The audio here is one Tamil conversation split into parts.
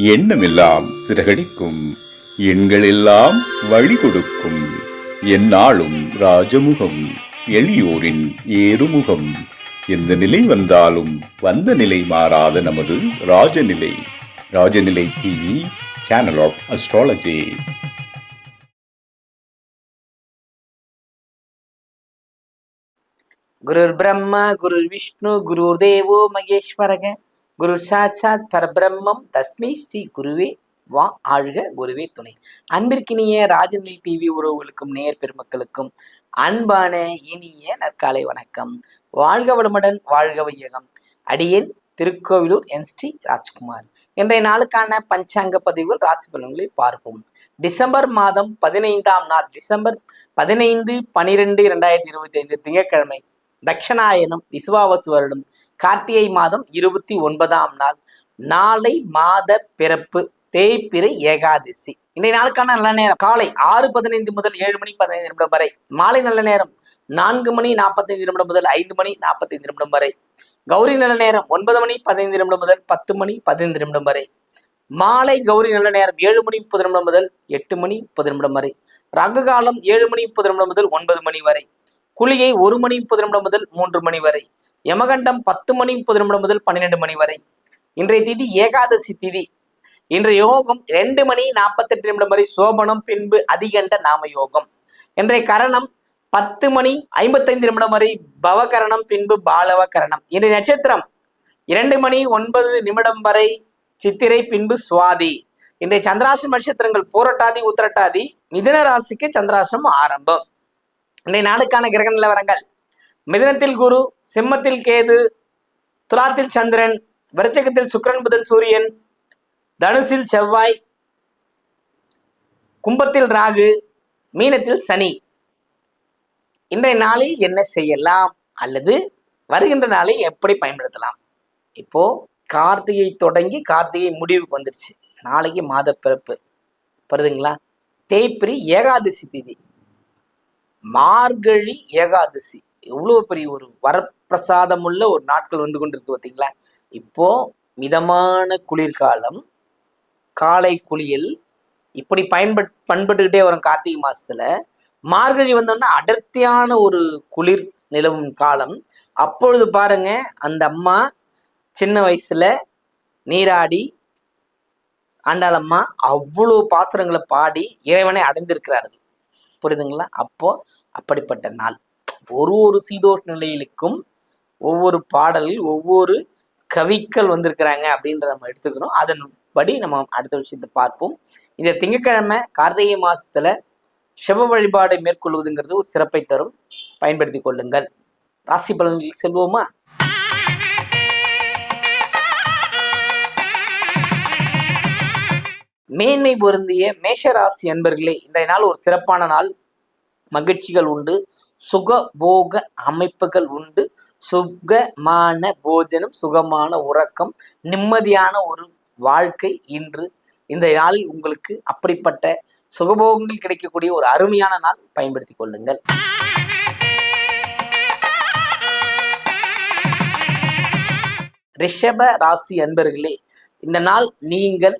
எண்ணமெல்லாம் சிறகடிக்கும், எண்களெல்லாம் வழி கொடுக்கும், எந்நாளும் ராஜமுகம், எளியோரின் ஏறுமுகம். எந்த நிலை வந்தாலும் வந்த நிலை மாறாத நமது Rajanilai. Rajanilai TV, channel of astrology. குருர் பிரம்மா குருர் விஷ்ணு குருர் தேவோ மகேஸ்வரக குரு சாட்சாத் பரபிரம்மம் தஸ்மை ஸ்ரீ குருவே வா ஆழ்க குருவே துணை. அன்பிற்கினிய ராஜநிலை டிவி உறவுகளுக்கும் நேர் பெருமக்களுக்கும் அன்பான இனிய நற்காலை வணக்கம். வாழ்க வளமுடன், வாழ்க வையகம். அடியேன் திருக்கோவிலூர் என் ஸ்ரீ ராஜ்குமார். இன்றைய நாளுக்கான பஞ்சாங்க பதிவுகள், ராசி பலன்களை பார்ப்போம். டிசம்பர் மாதம் 15ஆம் நாள், டிசம்பர் 15/12/2025 திங்கட்கிழமை, தட்சணாயனம் விசுவாவசு வருடம் கார்த்திகை மாதம் 29ஆம் நாள். நாளை மாத பிறப்பு தேய்பிறை ஏகாதசி. இன்றைய நாளுக்கான நல்ல நேரம் காலை 6:15 முதல் 7 மணி 15 நிமிடம் வரை. மாலை நல்ல நேரம் 4 மணி 45 நிமிடம் முதல் 5 மணி 45 நிமிடம் வரை. கௌரி நல்ல நேரம் 9 மணி 15 நிமிடம் முதல் 10 மணி 15 நிமிடம் வரை. மாலை கௌரி நல்ல நேரம் 7 மணி 30 நிமிடம் முதல் 8 மணி 30 நிமிடம் வரை. ரகு காலம் 7 மணி 30 நிமிடம் முதல் 9 மணி வரை. குளிகை 1 மணி 30 நிமிடம் முதல் 3 மணி வரை. யமகண்டம் 10 மணி 30 நிமிடம் முதல் 12 மணி வரை. இன்றைய திதி ஏகாதசி திதி. இன்றைய யோகம் 2 மணி 48 நிமிடம் வரை சோபனம், பின்பு அதிகண்ட நாம யோகம். இன்றைய கரணம் 10 மணி 55 நிமிடம் வரை பவகரணம், பின்பு பாலவ கரணம். இன்றைய நட்சத்திரம் 2 மணி 9 நிமிடம் வரை சித்திரை, பின்பு சுவாதி. இன்றைய சந்திராசிரம நட்சத்திரங்கள் பூரட்டாதி, உத்திரட்டாதி. மிதுன ராசிக்கு சந்திராசிரமம் ஆரம்பம். இன்றைய நாளுக்கான கிரக நிலவரங்கள்: மிதுனத்தில் குரு, சிம்மத்தில் கேது, துலாத்தில் சந்திரன், விருச்சிகத்தில் சுக்கிரன் புதன் சூரியன், தனுசில் செவ்வாய், கும்பத்தில் ராகு, மீனத்தில் சனி. இன்றைய நாளில் என்ன செய்யலாம் அல்லது வருகின்ற நாளை எப்படி பயன்படுத்தலாம்? இப்போ கார்த்திகை தொடங்கி கார்த்திகை முடிவுக்கு வந்துருச்சு. நாளைக்கு மாத பிறப்பு வருதுங்களா? தேய்பிறை ஏகாதசி திதி, மார்கழி ஏகாதசி. எவ்வளவு பெரிய ஒரு வரப்பிரசாதம் உள்ள ஒரு நாட்கள் வந்து கொண்டிருக்கு பார்த்தீங்களா? இப்போ மிதமான குளிர்காலம், காலை குளியல் இப்படி பண்பட்டுக்கிட்டே வரும். கார்த்திகை மாசத்துல மார்கழி வந்தோம்னா அடர்த்தியான ஒரு குளிர் நிலவும் காலம். அப்பொழுது பாருங்க, அந்த அம்மா சின்ன வயசுல நீராடி ஆண்டாளம்மா அவ்வளோ பாசுரங்களை பாடி இறைவனை அடைந்திருக்கிறார்கள். புரியுதுங்களா? அப்போ அப்படிப்பட்ட நாள். ஒரு சீதோஷ நிலையிலுக்கும் ஒவ்வொரு பாடலில் ஒவ்வொரு கவிக்கள் வந்திருக்கிறாங்க அப்படின்றத நம்ம எடுத்துக்கிறோம். அதன்படி நம்ம அடுத்த விஷயத்தை பார்ப்போம். இந்த திங்கட்கிழமை கார்த்திகை மாசத்துல சிவ வழிபாடை மேற்கொள்வதுங்கிறது ஒரு சிறப்பை தரும். பயன்படுத்தி கொள்ளுங்கள். ராசி பலன்களில் செல்வோமா? மேன்மை பொருந்திய மேஷராசி அன்பர்களே, இன்றைய நாள் ஒரு சிறப்பான நாள். மகிழ்ச்சிகள் உண்டு, சுகபோக அமைப்புகள் உண்டு, சுகமான போஜனம், சுகமான உறக்கம், நிம்மதியான ஒரு வாழ்க்கை. இன்று இந்த நாளில் உங்களுக்கு அப்படிப்பட்ட சுகபோகங்கள் கிடைக்கக்கூடிய ஒரு அருமையான நாள். பயன்படுத்திக் கொள்ளுங்கள். ரிஷப ராசி அன்பர்களே, இந்த நாள் நீங்கள்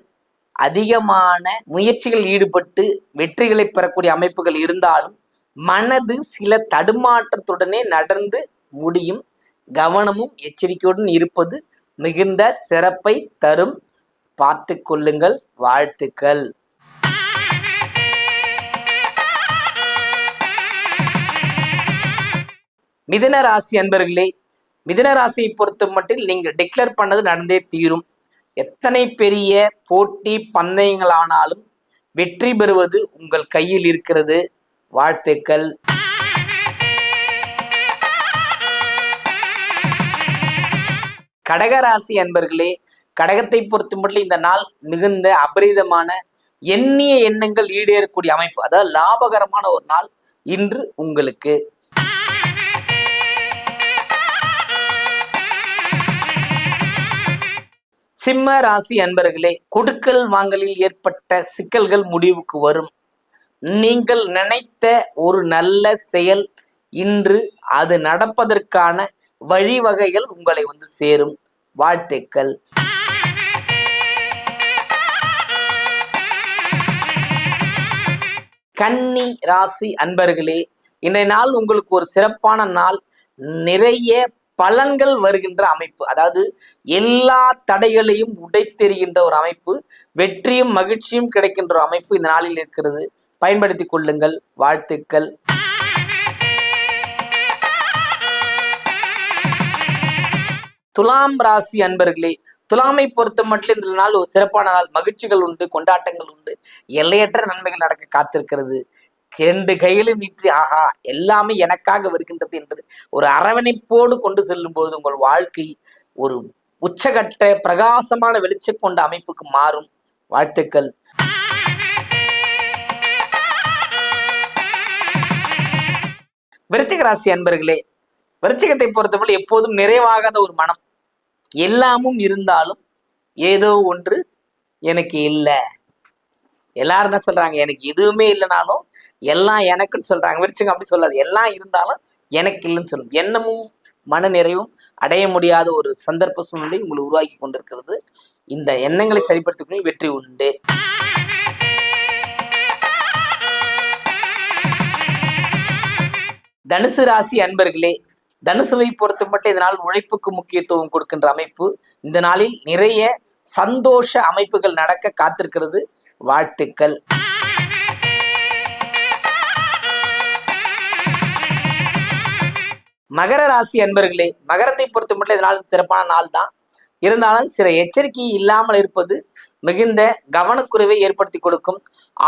அதிகமான முயற்சிகள் ஈடுபட்டு வெற்றிகளை பெறக்கூடிய அமைப்புகள் இருந்தாலும் மனது சில தடுமாற்றத்துடனே நடந்து முடியும். கவனமும் எச்சரிக்கையுடன் இருப்பது மிகுந்த சிறப்பை தரும். பார்த்து கொள்ளுங்கள். வாழ்த்துக்கள். மிதுன ராசி அன்பர்களே, மிதுன ராசியை பொறுத்த மட்டில் நீங்கள் டிக்ளேர் பண்ணது நடந்தே தீரும். எத்தனை பெரிய போட்டி பந்தயங்களானாலும் வெற்றி பெறுவது உங்கள் கையில் இருக்கிறது. வாழ்த்துக்கள். கடகராசி அன்பர்களே, கடகத்தை பொறுத்த மட்டும் இந்த நாள் மிகுந்த அபரிதமான எண்ணிய எண்ணங்கள் ஈடேறக்கூடிய அமைப்பு, அதாவது லாபகரமான ஒரு நாள் இன்று உங்களுக்கு. சிம்ம ராசி அன்பர்களே, கொடுக்கல் வாங்கலில் ஏற்பட்ட சிக்கல்கள் முடிவுக்கு வரும். நீங்கள் நினைத்த ஒரு நல்ல செயல் இன்று அது நடப்பதற்கான வழிவகைகள் உங்களை வந்து சேரும். வாழ்த்துக்கள். கன்னி ராசி அன்பர்களே, இன்றைய நாள் உங்களுக்கு ஒரு சிறப்பான நாள். நிறைய பலன்கள் வருகின்ற அமைப்பு, அதாவது எல்லா தடைகளையும் உடைத்தெறிகின்ற ஒரு அமைப்பு, வெற்றியும் மகிழ்ச்சியும் கிடைக்கின்ற ஒரு அமைப்பு இந்த நாளில் இருக்கிறது. பயன்படுத்திக் கொள்ளுங்கள். வாழ்த்துக்கள். துலாம் ராசி அன்பர்களே, துலாமை பொறுத்த மட்டும் இந்த நாள் ஒரு சிறப்பான நாள். மகிழ்ச்சிகள் உண்டு, கொண்டாட்டங்கள் உண்டு, எல்லையற்ற நன்மைகள் நடக்க காத்திருக்கிறது. 2 கையிலும் நீட்டி ஆஹா எல்லாமே எனக்காக வருகின்றது என்று ஒரு அரவணைப்போடு கொண்டு செல்லும் போது உங்கள் வாழ்க்கை ஒரு உச்சகட்ட பிரகாசமான வெளிச்சம் கொண்ட அமைப்புக்கு மாறும். வாழ்த்துக்கள். விருச்சிக ராசி அன்பர்களே, விருச்சிகத்தை பொறுத்தவரை எப்போதும் நிறைவாகாத ஒரு மனம். எல்லாமும் இருந்தாலும் ஏதோ ஒன்று எனக்கு இல்லை. எல்லாரும் என்ன சொல்றாங்க, எனக்கு எதுவுமே இல்லைனாலும் எல்லாம் எனக்குன்னு சொல்றாங்க. விருச்சிகம் அப்படி சொல்லாது. எல்லாம் இருந்தாலும் எனக்கு இல்லைன்னு சொல்லும். எண்ணமும் மன நிறைவும் அடைய முடியாத ஒரு சந்தர்ப்ப சூழ்நிலை உங்களை உருவாக்கி கொண்டிருக்கிறது. இந்த எண்ணங்களை சரிப்படுத்திக்கொள்ள வெற்றி உண்டு. தனுசு ராசி அன்பர்களே, தனுசுவை பொறுத்த மட்டும் இதனால் உழைப்புக்கு முக்கியத்துவம் கொடுக்கின்ற அமைப்பு. இந்த நாளில் நிறைய சந்தோஷ அமைப்புகள் நடக்க காத்திருக்கிறது. வாழ்த்துக்கள். மகர ராசி அன்பர்களே, மகரத்தை பொறுத்த மட்டும் இதனால் சிறப்பான நாள் தான். இருந்தாலும் சில எச்சரிக்கை இல்லாமல் இருப்பது மிகுந்த கவனக்குறைவை ஏற்படுத்தி கொடுக்கும்.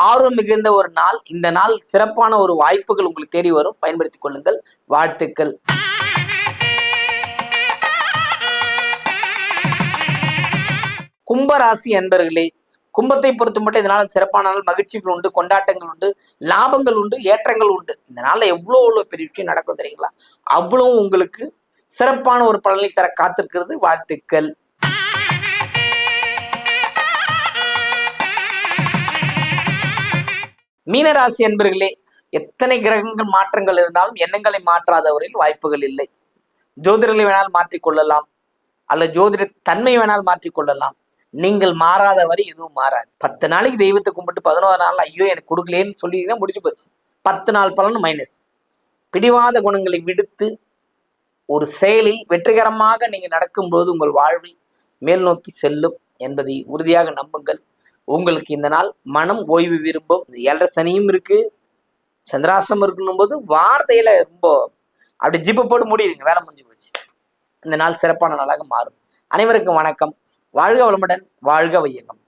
ஆர்வம் மிகுந்த ஒரு நாள். இந்த நாள் சிறப்பான ஒரு வாய்ப்புகள் உங்களுக்கு தேடி வரும். பயன்படுத்திக் கொள்ளுங்கள். வாழ்த்துக்கள். கும்பராசி அன்பர்களே, கும்பத்தை பொறுத்த மட்டும் இதனால சிறப்பான நாள். மகிழ்ச்சிகள் உண்டு, கொண்டாட்டங்கள் உண்டு, லாபங்கள் உண்டு, ஏற்றங்கள் உண்டு. இந்த நாள்ல எவ்வளோ பெரிய விஷயம் நடக்கும் தெரியுங்களா? அவ்வளவு உங்களுக்கு சிறப்பான ஒரு பலனை தர காத்திருக்கிறது. வாழ்த்துக்கள். மீனராசி அன்பர்களே, எத்தனை கிரகங்கள் மாற்றங்கள் இருந்தாலும் எண்ணங்களை மாற்றாதவரில் வாய்ப்புகள் இல்லை. ஜோதிடர்களை வேணால் மாற்றிக்கொள்ளலாம், அல்ல ஜோதிட தன்மை வேணால் மாற்றிக்கொள்ளலாம். நீங்கள் மாறாத வரை எதுவும் மாறாது. 10 நாளைக்கு தெய்வத்தை கும்பிட்டு 11 நாள் ஐயோ எனக்கு கொடுக்கலேன்னு சொல்லிட்டீங்கன்னா முடிஞ்சு போச்சு. 10 நாள் பலன் மைனஸ். பிடிவாத குணங்களை விடுத்து ஒரு செயலில் வெற்றிகரமாக நீங்க நடக்கும்போது உங்கள் வாழ்வை மேல் நோக்கி செல்லும் என்பதை உறுதியாக நம்புங்கள். உங்களுக்கு இந்த நாள் மனம் ஓய்வு விரும்பும். 7 சனியும் இருக்கு, சந்திராசிரமம் இருக்கணும் போது வார்த்தையில ரொம்ப அப்படி ஜிப்பு போட்டு முடியுங்க, வேலை முடிஞ்சு போச்சு. இந்த நாள் சிறப்பான நாளாக மாறும். அனைவருக்கும் வணக்கம். வாழ்க வளமுடன், வாழ்க வையகம்.